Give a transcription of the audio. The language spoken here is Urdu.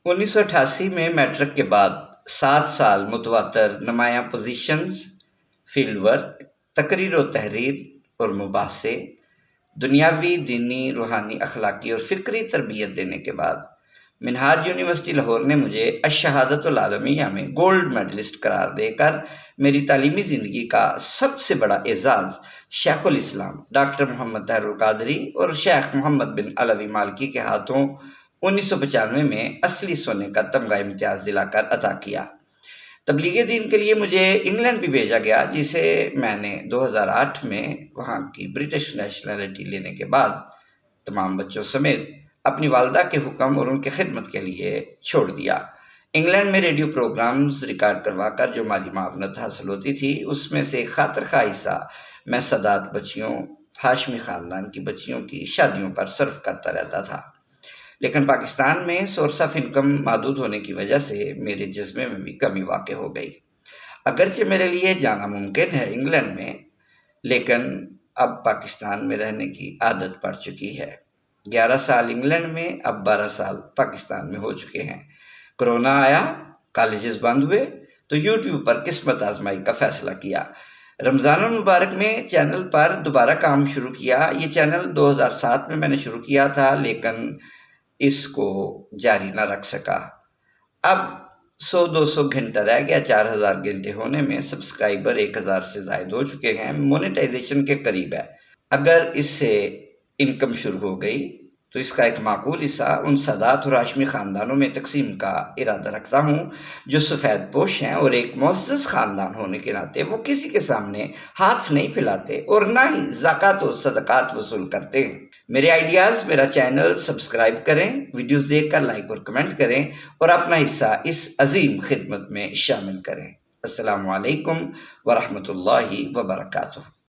1988 میں میٹرک کے بعد 7 سال متواتر نمایاں پوزیشنز، فیلڈ ورک، تقریر و تحریر اور مباحثے، دنیاوی، دینی، روحانی، اخلاقی اور فکری تربیت دینے کے بعد منہاج یونیورسٹی لاہور نے مجھے الشہادۃ العالمیہ میں گولڈ میڈلسٹ قرار دے کر میری تعلیمی زندگی کا سب سے بڑا اعزاز شیخ الاسلام ڈاکٹر محمد طاہر القادری اور شیخ محمد بن علوی مالکی کے ہاتھوں 1995 میں اصلی سونے کا تمغہ امتیاز دلا کر عطا کیا۔ تبلیغ دین کے لیے مجھے انگلینڈ بھی بھیجا گیا، جسے میں نے 2008 میں وہاں کی برٹش نیشنلٹی لینے کے بعد تمام بچوں سمیت اپنی والدہ کے حکم اور ان کی خدمت کے لیے چھوڑ دیا۔ انگلینڈ میں ریڈیو پروگرامز ریکارڈ کروا کر جو مالی معاونت حاصل ہوتی تھی، اس میں سے خاطر خواہ حصہ میں سادات بچیوں، ہاشمی خاندان کی بچیوں کی شادیوں پر صرف کرتا رہتا تھا۔ لیکن پاکستان میں سورس آف انکم محدود ہونے کی وجہ سے میرے جذبے میں بھی کمی واقع ہو گئی۔ اگرچہ میرے لیے جانا ممکن ہے انگلینڈ میں، لیکن اب پاکستان میں رہنے کی عادت پڑ چکی ہے۔ 11 سال انگلینڈ میں، اب 12 سال پاکستان میں ہو چکے ہیں۔ کرونا آیا، کالجز بند ہوئے تو یوٹیوب پر قسمت آزمائی کا فیصلہ کیا۔ رمضان المبارک میں چینل پر دوبارہ کام شروع کیا۔ یہ چینل 2007 میں نے شروع کیا تھا، لیکن اس کو جاری نہ رکھ سکا۔ اب 100-200 گھنٹہ رہ گیا 4000 گھنٹے ہونے میں، سبسکرائبر 1000 سے زائد ہو چکے ہیں، مونیٹائزیشن کے قریب ہے۔ اگر اس سے انکم شروع ہو گئی تو اس کا ایک معقول حصہ ان سادات اور ہاشمی خاندانوں میں تقسیم کا ارادہ رکھتا ہوں جو سفید پوش ہیں، اور ایک معزز خاندان ہونے کے ناطے وہ کسی کے سامنے ہاتھ نہیں پھیلاتے اور نہ ہی زکوٰۃ و صدقات وصول کرتے ہیں۔ میرے آئیڈیاز، میرا چینل سبسکرائب کریں، ویڈیوز دیکھ کر لائک اور کمنٹ کریں اور اپنا حصہ اس عظیم خدمت میں شامل کریں۔ السلام علیکم ورحمۃ اللہ وبرکاتہ۔